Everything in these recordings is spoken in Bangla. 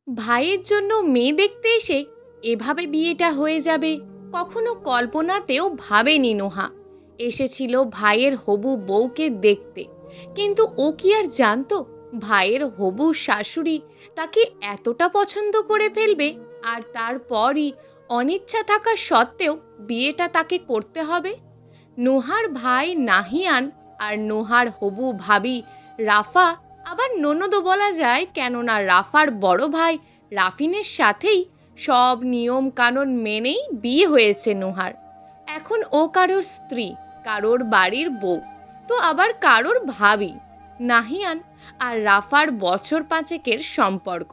ভাইয়ের জন্য মেয়ে দেখতে এসে এভাবে বিয়েটা হয়ে যাবে কখনো কল্পনাতেও ভাবেনি নোহা। এসেছিল ভাইয়ের হবু বউকে দেখতে, কিন্তু ও কি আর জানতো ভাইয়ের হবু শাশুড়ি তাকে এতটা পছন্দ করে ফেলবে, আর তারপরই অনিচ্ছা থাকা সত্ত্বেও বিয়েটা তাকে করতে হবে। নোহার ভাই নাহিয়ান আর নোহার হবু ভাবি রাফা, আবার ননদও বলা যায়, কেননা রাফার বড় ভাই রাফিনের সাথেই সব নিয়ম কানুন মেনেই বিয়ে হয়েছে নোহার। এখন ও কারোর স্ত্রী, কারোর বাড়ির বউ, তো আবার কারোর ভাবি। নাহিয়ান আর রাফার বছর পাঁচেকের সম্পর্ক।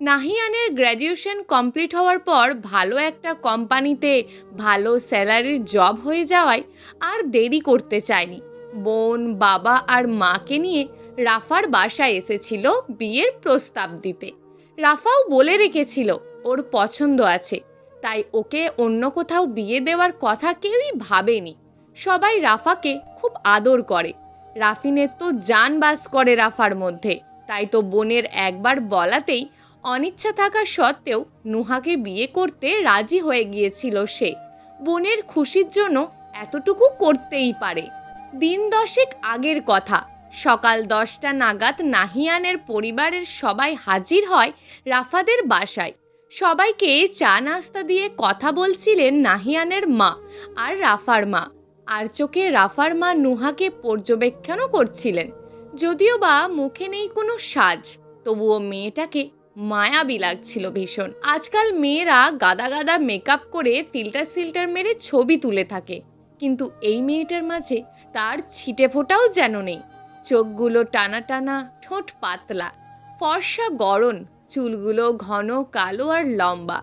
নাহিয়ানের গ্র্যাজুয়েশন কমপ্লিট হওয়ার পর ভালো একটা কোম্পানিতে ভালো স্যালারির জব হয়ে যাওয়ায় আর দেরি করতে চায়নি। বোন, বাবা আর মাকে নিয়ে রাফার বাসায় এসেছিল বিয়ের প্রস্তাব দিতে। রাফাও বলে রেখেছিল ওর পছন্দ আছে, তাই ওকে অন্য কোথাও বিয়ে দেওয়ার কথা কেউই ভাবেনি। সবাই রাফাকে খুব আদর করে। রাফিনের তো জান বাস করে রাফার মধ্যে, তাই তো বোনের একবার বলাতেই অনিচ্ছা থাকা সত্ত্বেও নুহাকে বিয়ে করতে রাজি হয়ে গিয়েছিল সে। বোনের খুশির জন্য এতটুকু করতেই পারে। দিন দশেক আগের কথা, সকাল 10টা নাগাদ নাহিয়ানের পরিবারের সবাই হাজির হয় রাফাদের বাসায়। সবাইকে চা নাস্তা দিয়ে কথা বলছিলেন নাহিয়ানের মা আর রাফার মা। আর চোখে রাফার মা নুহাকে পর্যবেক্ষণও করছিলেন। যদিও বা মুখে নেই কোনো সাজ, তবুও মেয়েটাকে মায়াবী লাগছিল ভীষণ। আজকাল মেয়েরা গাদা গাদা মেকআপ করে ফিল্টার মেরে ছবি তুলে থাকে, কিন্তু এই মেয়েটার মাঝে তার ছিটে ফোটাও যেন নেই। চোখগুলো টানা টানা, ঠোঁট পাতলা, ফর্সা গড়ন, চুলগুলো ঘন কালো আর লম্বা।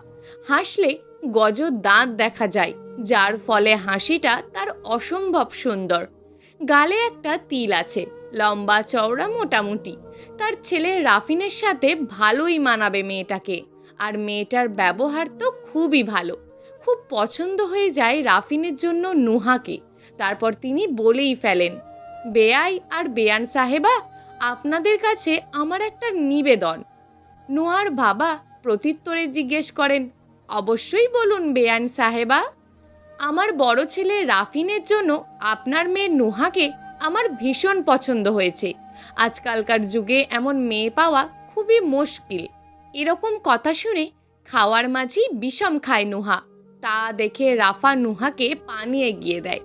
হাসলে গজ দাঁত দেখা যায়, যার ফলে হাসিটা তার অসম্ভব সুন্দর। গালে একটা তিল আছে, লম্বা চওড়া মোটামুটি। তার ছেলে রাফিনের সাথে ভালোই মানাবে মেয়েটাকে। আর মেয়েটার ব্যবহার তো খুবই ভালো। খুব পছন্দ হয়ে যায় রাফিনের জন্য নুহাকে। তারপর তিনি বলেই ফেলেন, বেয়াই আর বেয়ান সাহেবা, আপনাদের কাছে আমার একটা নিবেদন। নুহার বাবা প্রত্যুত্তরে জিজ্ঞেস করেন, অবশ্যই বলুন বেয়ান সাহেবা। আমার বড় ছেলে রাফিনের জন্য আপনার মেয়ে নুহাকে আমার ভীষণ পছন্দ হয়েছে। আজকালকার যুগে এমন মেয়ে পাওয়া খুবই মুশকিল। এরকম কথা শুনে খাওয়ার মাঝেই বিষম খায় নুহা। তা দেখে রাফা নুহাকে পানি এগিয়ে দেয়।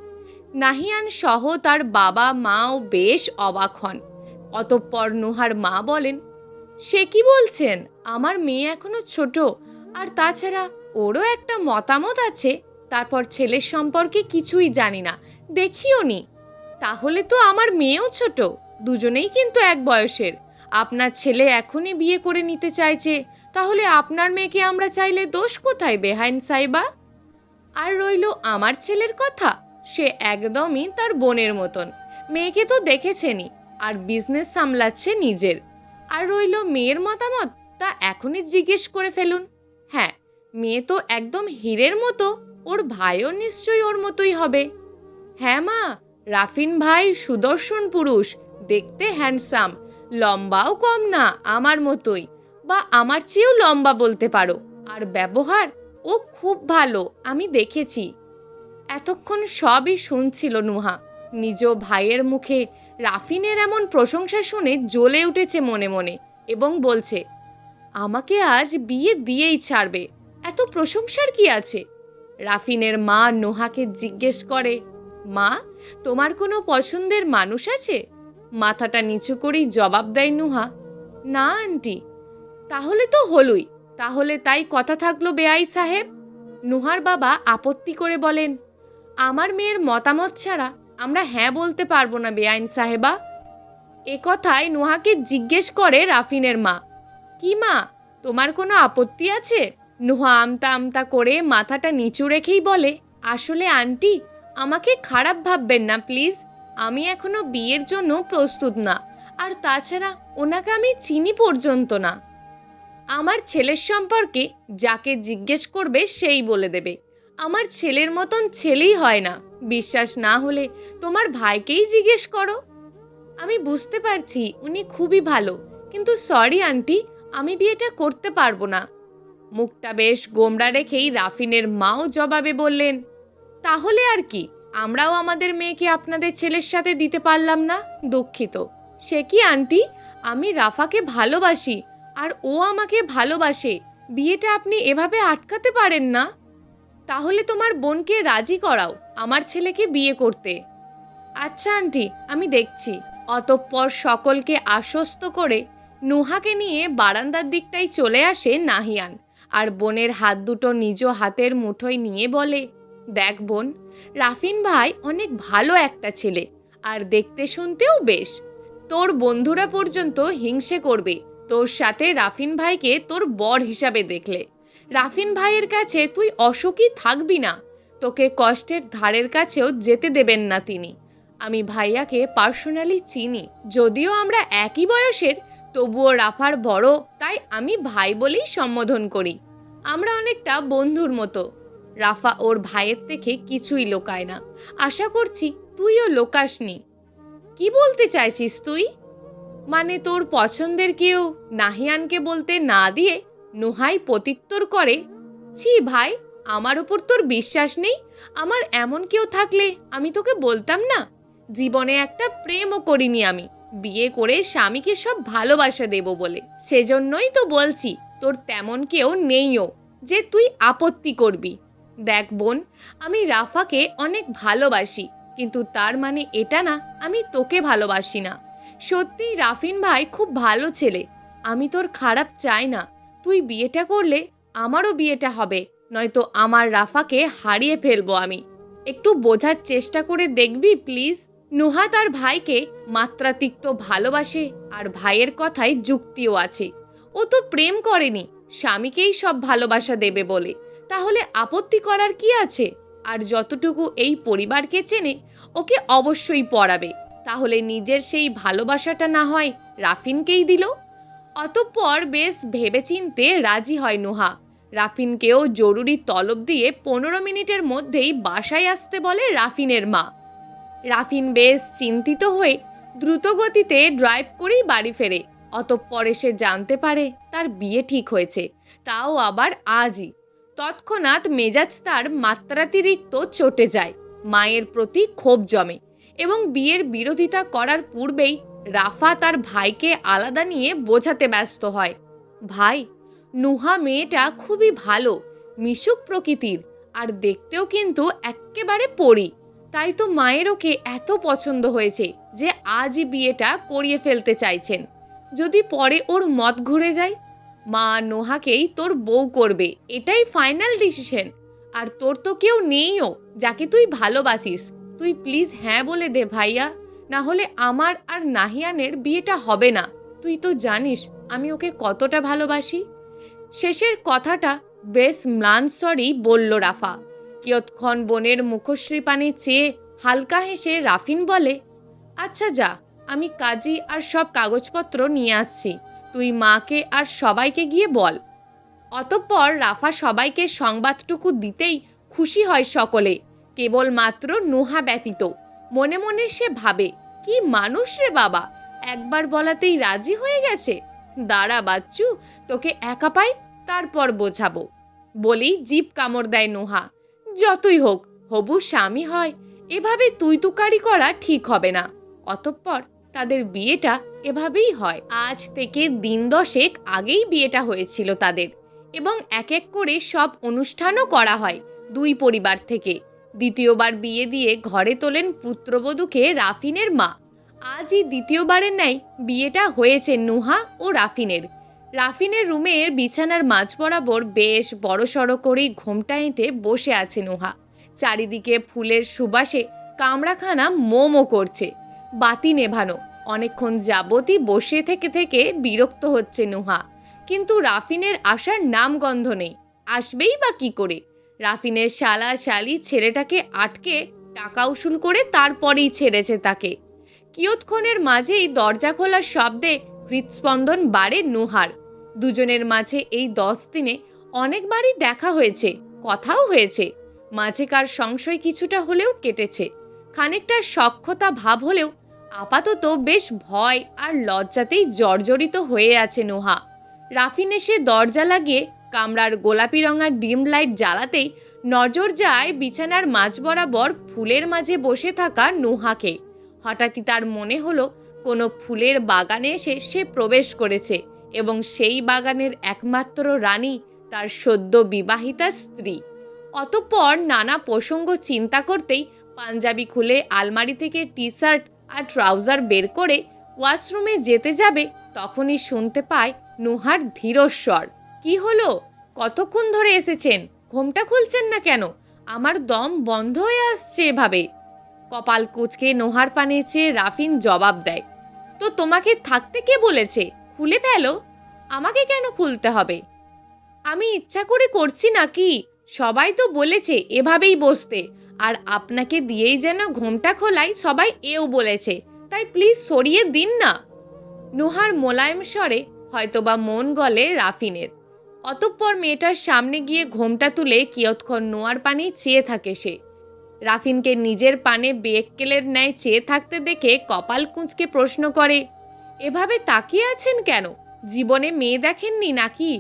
নাহিয়ান সহ তার বাবা মাও বেশ অবাক হন। অতঃপর নুহার মা বলেন, সে কি বলছেন, আমার মেয়ে এখনো ছোট, আর তাছাড়া ওরও একটা মতামত আছে। তারপর ছেলের সম্পর্কে কিছুই জানি না, দেখিও নি। তাহলে তো আমার মেয়েও ছোট, দুজনেই কিন্তু এক বয়সের। আপনার ছেলে এখনই বিয়ে করে নিতে চাইছে, তাহলে আপনার মেয়েকে আমরা চাইলে দোষ কোথায় বেহাইন সাইবা? আর রইল আমার ছেলের কথা, সে একদমই তার বোনের মতন। মেয়েকে তো দেখেছেনই, আর বিজনেস সামলাচ্ছে নিজের। আর রইল মেয়ের মতামত, তা এখনই জিজ্ঞেস করে ফেলুন। হ্যাঁ, মেয়ে তো একদম হীরের মতো, ওর ভাইও নিশ্চয়ই ওর মতোই হবে। হ্যাঁ মা, রাফিন ভাই সুদর্শন পুরুষ, দেখতে হ্যান্ডসাম, লম্বাও কম না, আমার মতোই, বা আমার চেয়েও লম্বা বলতে পারো। আর ব্যবহার ও খুব ভালো, আমি দেখেছি। এতক্ষণ সবই শুনছিল নুহা। নিজ ভাইয়ের মুখে রাফিনের এমন প্রশংসা শুনে জ্বলে উঠেছে মনে মনে, এবং বলছে, আমাকে আজ বিয়ে দিয়েই ছাড়বে, এত প্রশংসার কি আছে? রাফিনের মা নুহাকে জিজ্ঞেস করে, মা, তোমার কোনো পছন্দের মানুষ আছে? মাথাটা নিচু করেই জবাব দেয় নুহা, না আন্টি। তাহলে তো হলোই, তাহলে তাই কথা থাকলো বেয়াই সাহেব। নুহার বাবা আপত্তি করে বলেন, আমার মেয়ের মতামত ছাড়া আমরা হ্যাঁ বলতে পারবো না বেআইন সাহেবা। এ কথায় নুহাকে জিজ্ঞেস করে রাফিনের মা, কি মা, তোমার কোনো আপত্তি আছে? নুহা আমতা আমতা করে মাথাটা নিচু রেখেই বলে, আসলে আন্টি, আমাকে খারাপ ভাববেন না প্লিজ, আমি এখনো বিয়ের জন্য প্রস্তুত না। আর তাছাড়া ওনাকে আমি চিনি পর্যন্ত না। আমার ছেলের সম্পর্কে যাকে জিজ্ঞেস করবে সেই বলে দেবে। আমার ছেলের মতন ছেলেই হয় না। বিশ্বাস না হলে তোমার ভাইকেই জিজ্ঞেস করো। আমি বুঝতে পারছি উনি খুবই ভালো, কিন্তু সরি আন্টি, আমি বিয়েটা করতে পারবো না। মুখটা বেশ গোমড়া রেখেই রাফিনের মাও জবাবে বললেন, তাহলে আর কি, আমরাও আমাদের মেয়েকে আপনাদের ছেলের সাথে দিতে পারলাম না, দুঃখিত। সে কি আন্টি, আমি রাফাকে ভালোবাসি আর ও আমাকে ভালোবাসে, বিয়েটা আপনি এভাবে আটকাতে পারেন না। তাহলে তোমার বোনকে রাজি করাও আমার ছেলেকে বিয়ে করতে। আচ্ছা আন্টি, আমি দেখছি। অতঃপর সকলকে আশ্বস্ত করে নুহাকে নিয়ে বারান্দার দিকটাই চলে আসে নাহিয়ান, আর বোনের হাত দুটো নিজ হাতের মুঠোয় নিয়ে বলে, দেখ বোন, রাফিন ভাই অনেক ভালো একটা ছেলে, আর দেখতে শুনতেও বেশ। তোর বন্ধুরা পর্যন্ত হিংসে করবে তোর সাথে রাফিন ভাইকে তোর বর হিসাবে দেখলে। রাফিন ভাইয়ের কাছে তুই অসুখী থাকবি না, তোকে কষ্টের ধারের কাছেও যেতে দেবেন না তিনি। আমি ভাইয়াকে পার্সোনালি চিনি, যদিও আমরা একই বয়সের, তবুও রাফার বড়, তাই আমি ভাই বলেই সম্বোধন করি। আমরা অনেকটা বন্ধুর মতো। রাফা ওর ভাইয়ের থেকে কিছুই লোকায় না, আশা করছি তুইও লোকাসনি। কি বলতে চাইছিস তুই? মানে তোর পছন্দের কেউ নাহিয়ানকে বলতে না দিয়ে নুহাই প্রত্যুত্তর করে, ছি ভাই, আমার উপর তোর বিশ্বাস নেই? আমার এমন কেউ থাকলে আমি তোকে বলতাম না? জীবনে একটা প্রেমও করিনি আমি, বিয়ে করে স্বামীকে সব ভালোবাসা দেব বলে। সেজন্যই তো বলছি তোর তেমন কেউ নেইও যে তুই আপত্তি করবি। দেখ বোন, আমি রাফাকে অনেক ভালোবাসি, কিন্তু তার মানে এটা না আমি তোকে ভালোবাসি না। সত্যিই রাফিন ভাই খুব ভালো ছেলে, আমি তোর খারাপ চাই না। তুই বিয়েটা করলে আমারও বিয়েটা হবে, নয়তো আমার রাফাকে হারিয়ে ফেলবো আমি। একটু বোঝার চেষ্টা করে দেখবি প্লিজ। নুহা তার ভাইকে মাত্রাতিক্ত ভালোবাসে, আর ভাইয়ের কথায় যুক্তিও আছে। ও তো প্রেম করেনি, স্বামীকেই সব ভালোবাসা দেবে বলে, তাহলে আপত্তি করার কি আছে? আর যতটুকু এই পরিবারকে চেনে, ওকে অবশ্যই পড়াবে। তাহলে নিজের সেই ভালোবাসাটা না হয় রাফিনকেই দিল। অতঃপর বেশ ভেবেচিন্তে রাজি হয় নুহা। রাফিনকেও জরুরি তলব দিয়ে 15 মিনিটের মধ্যেই বাসায় আসতে বলে রাফিনের মা। রাফিন বেশ চিন্তিত হয়ে দ্রুতগতিতে ড্রাইভ করেই বাড়ি ফেরে। অতঃপর সে জানতে পারে তার বিয়ে ঠিক হয়েছে, তাও আবার আজই। তৎক্ষণাৎ মেজাজ তার মাত্রাতিরিক্ত চটে যায়, মায়ের প্রতি ক্ষোভ জমে, এবং বিয়ের বিরোধিতা করার পূর্বেই রাফা তার ভাইকে আলাদা নিয়ে বোঝাতে ব্যস্ত হয়। ভাই, নুহা মেয়েটা খুবই ভালো, মিশুক প্রকৃতির, আর দেখতেও কিন্তু এক্কেবারে পরী। তাই তো মায়ের ওকে এত পছন্দ হয়েছে যে আজই বিয়েটা করিয়ে ফেলতে চাইছেন। যদি পরে ওর মত ঘুরে যায়, মা নোহাকেই তোর বউ করবে, এটাই ফাইনাল ডিসিশন। আর তোর তো কেউ নেইও যাকে তুই ভালোবাসিস। তুই প্লিজ হ্যাঁ বলে দে ভাইয়া, না হলে আমার আর নাহিয়ানের বিয়েটা হবে না। তুই তো জানিস আমি ওকে কতটা ভালোবাসি। শেষের কথাটা বেশ ম্লান স্বরেই বলল রাফা। কিয়ৎক্ষণ বোনের মুখশ্রী পানে চেয়ে হালকা হেসে রাফিন বলে, আচ্ছা যা, আমি কাজী আর সব কাগজপত্র নিয়ে আসছি, তুই মাকে আর সবাইকে গিয়ে বল। অতঃপর রাফা সবাইকে সংবাদটুকু দিতেই খুশি হয় সকলে, কেবলমাত্র নুহা ব্যতীত। মনে মনে সে ভাবে, কি মানুষ রে বাবা, একবার বলাতেই রাজি হয়ে গেছে। দাঁড়া বাচ্চু, তোকে একা পাই তারপর বোঝাবো। বলেই জিভ কামড় দেয় নুহা। যতই হোক, হবু স্বামী হয়, এভাবে তুই তুকারি করা ঠিক হবে না। অতঃপর তাদের বিয়েটা এভাবেই হয়। আজ থেকে দিন 10 আগেই বিয়েটা হয়েছিল তাদের, এবং এক এক করে সব অনুষ্ঠানও করা হয় দুই পরিবার থেকে। দ্বিতীয়বার বিয়ে দিয়ে ঘরে তোলেন পুত্রবধূকে রাফিনের মা। আজই দ্বিতীয়বারের ন্যায় বিয়েটা হয়েছে নুহা ও রাফিনের। রাফিনের রুমের বিছানার মাঝ বরাবর বেশ বড়সড় করেই ঘোমটা এঁটে বসে আছে নুহা। চারিদিকে ফুলের সুবাসে কামড়াখানা মোমো করছে, বাতি নেভানো। অনেকক্ষণ যাবতই বসে থেকে থেকে বিরক্ত হচ্ছে নুহা, কিন্তু রাফিনের আসার নামগন্ধ নেই। আসবেই বা কি করে? রাফিনের শালা শালি ছেলেটাকে আটকে টাকা উসুল করে তারপরেই ছেড়েছে তাকে। কিয়ৎক্ষণের মাঝেই দরজা খোলার শব্দে হৃৎস্পন্দন বাড়ে নুহার। দুজনের মাঝে এই 10 দিনে অনেকবারই দেখা হয়েছে, কথাও হয়েছে। মাঝেকার সংশয় কিছুটা হলেও কেটেছে, খানিকটা সখ্যতা ভাব হলেও আপাতত বেশ ভয় আর লজ্জাতেই জর্জরিত হয়ে আছে নুহা। রাফিন এসে দরজা লাগিয়ে কামরার গোলাপি রঙা ডিম লাইট জ্বালাতেই নজর যায় বিছানার মাঝ বরাবর ফুলের মাঝে বসে থাকা নুহাকে। হঠাৎই তার মনে হলো কোনো ফুলের বাগানে এসে সে প্রবেশ করেছে এবং সেই বাগানের একমাত্র রানী তার সদ্য বিবাহিতা স্ত্রী। অতঃপর নানা প্রসঙ্গ চিন্তা করতেই পাঞ্জাবি খুলে আলমারি থেকে টি শার্ট আর ট্রাউজার বের করে ওয়াশরুমে যেতে যাবে, তখনই শুনতে পায় নুহার ধীরস্বর। কি হলো? কতক্ষণ ধরে এসেছেন? ঘোমটা খুলছেন না কেন? আমার দম বন্ধ হয়ে আসছে এভাবে। কপাল কুঁচকে নোহার পানে চেয়ে রাফিন জবাব দেয়, তো তোমাকে থাকতে কে বলেছে? খুলে ফেলো। আমাকে কেন খুলতে হবে? আমি ইচ্ছা করে করছি নাকি? সবাই তো বলেছে এভাবেই বসতে, আর আপনাকে দিয়েই যেন ঘোমটা খোলাই সবাই এও বলেছে, তাই প্লিজ সরিয়ে দিন না। নুহার মোলায়েম স্বরে হয়তোবা মন গলে রাফিনের। অতঃপর মেয়েটার সামনে গিয়ে ঘোমটা তুলে কিয়ৎক্ষণ নোয়ার পানে চেয়ে থাকে সে। রাফিনকে নিজের পানে বেক্কেলের ন্যায় চেয়ে থাকতে দেখে কপাল কুঁচকে প্রশ্ন করে, এভাবে তাকিয়ে আছেন কেন? জীবনে মেয়ে দেখেননি নাকি?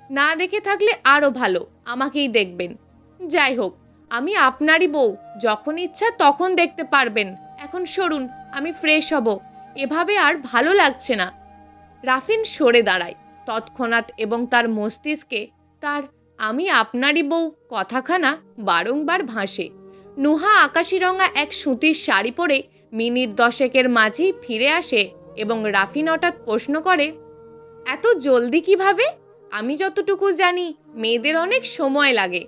না দেখে থাকলে আরও ভালো, আমাকেই দেখবেন। যাই হোক, আমি আপনারই বউ, যখন ইচ্ছা তখন দেখতে পারবেন। এখন সরুন, আমি ফ্রেশ হব, এভাবে আর ভালো লাগছে না। রাফিন সরে দাঁড়ায় তৎক্ষণাৎ এবং তার মস্তিষ্কে তার আমি আপনারই বউ কথাখানা বারংবার ভাসে। নুহা আকাশি রঙা এক সুতির শাড়ি পরে মিনিট 10 মাঝেই ফিরে আসে এবং রাফিন হঠাৎ প্রশ্ন করে, এত জলদি কিভাবে? আমি যতটুকু জানি মেয়েদের অনেক সময় লাগে।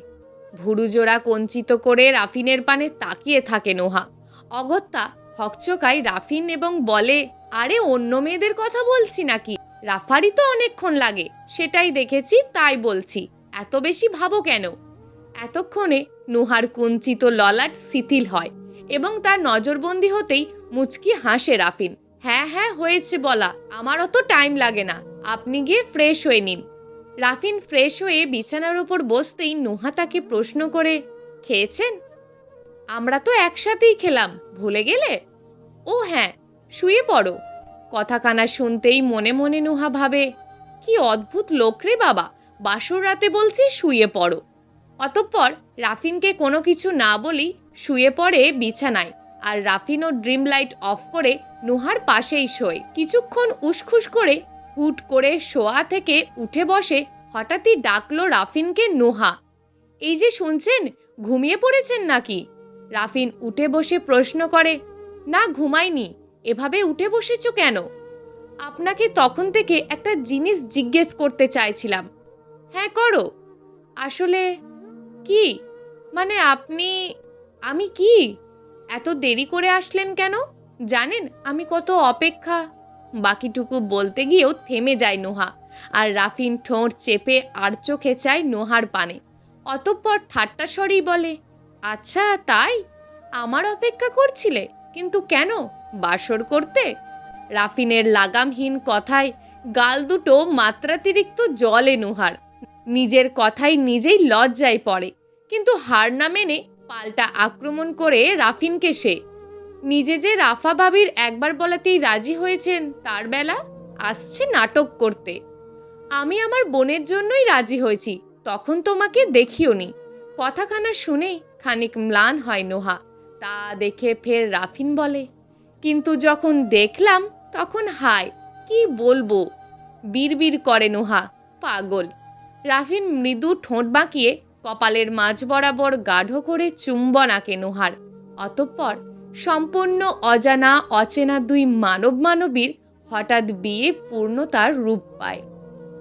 ভুরুজোড়া কঞ্চিত করে রাফিনের পানে তাকিয়ে থাকে নোহা। অগত্যা হকচকায় রাফিন এবং বলে, আরে অন্য মেয়েদের কথা বলছি নাকি? রাফারই তো অনেকক্ষণ লাগে, সেটাই দেখেছি তাই বলছি, এত বেশি ভাবো কেন? এতক্ষণে নুহার কুঞ্চিত ললাট শিথিল হয় এবং তার নজরবন্দি হতেই মুচকি হাসে রাফিন। হ্যাঁ হ্যাঁ, হয়েছে বলা, আমার অত টাইম লাগে না, আপনি গিয়ে ফ্রেশ হয়ে নিন। রাফিন ফ্রেশ হয়ে বিছানার উপর বসতেই নুহা তাকে প্রশ্ন করে, খেয়েছেন? আমরা তো একসাথেই খেলাম, ভুলে গেলে? ও হ্যাঁ, শুয়ে পড়ো। কথাখানা শুনতেই মনে মনে নুহা ভাবে, কি অদ্ভুত লোক রে বাবা, বাসর রাতে বলছি শুয়ে পড়ো। অতঃপর রাফিনকে কোনো কিছু না বলি শুয়ে পড়ে বিছানায়, আর রাফিনও ড্রিম লাইট অফ করে নুহার পাশেই শোয়। কিছুক্ষণ উসখুস করে হুট করে শোয়া থেকে উঠে বসে হঠাৎই ডাকলো রাফিনকে নুহা। এই যে শুনছেন, ঘুমিয়ে পড়েছেন নাকি? রাফিন উঠে বসে প্রশ্ন করে, না ঘুমাইনি, এভাবে উঠে বসেছো কেন? আপনাকে তখন থেকে একটা জিনিস জিজ্ঞেস করতে চাইছিলাম। হ্যাঁ করো। আসলে কি? মানে আমি কি? এত দেরি করে আসলেন কেন? জানেন আমি কত অপেক্ষা। বাকিটুকু বলতে গিয়েও থেমে যায় নোহা, আর রাফিন ঠোঁট চেপে আর চোখে চায় নোহার পানে। অতঃপর ঠাট্টা স্বরেই বলে, আচ্ছা তাই? আমার অপেক্ষা করছিলে? কিন্তু কেন? বাসর করতে? রাফিনের লাগামহীন কথায় গাল দুটো মাত্রাতিরিক্ত জলে নুহার। নিজের কথাই নিজেই লজ্জায় পড়ে, কিন্তু হার না মেনে পাল্টা আক্রমণ করে রাফিনকে সে। নিজে যে রাফা ভাবির একবার বলাতেই রাজি হয়েছেন, তার বেলা আসছে নাটক করতে। আমি আমার বোনের জন্যই রাজি হয়েছি, তখন তোমাকে দেখিওনি। কথাখানা শুনেই খানিক ম্লান হয় নোহা। তা দেখে ফের রাফিন বলে, কিন্তু যখন দেখলাম তখন হায় কি বলবো। বিড়বিড় করে নোহা, পাগল। রাফিন মৃদু ঠোঁট বাঁকিয়ে কপালের মাঝ বরাবর গাঢ় করে চুম্বন আঁকে নোহার। অতঃপর সম্পূর্ণ অজানা অচেনা দুই মানব মানবীর হঠাৎ বিয়ে পূর্ণতার রূপ পায়।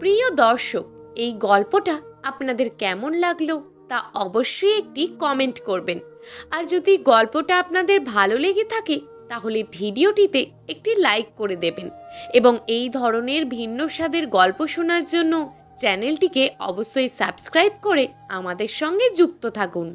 প্রিয় দর্শক, এই গল্পটা আপনাদের কেমন লাগলো তা অবশ্যই একটি কমেন্ট করবেন। আর যদি গল্পটা আপনাদের ভালো লেগে থাকে তাহলে ভিডিওটিতে একটি লাইক করে দেবেন এবং এই ধরনের ভিন্ন স্বাদের গল্প শোনার জন্য চ্যানেলটিকে অবশ্যই সাবস্ক্রাইব করে আমাদের সঙ্গে যুক্ত থাকুন।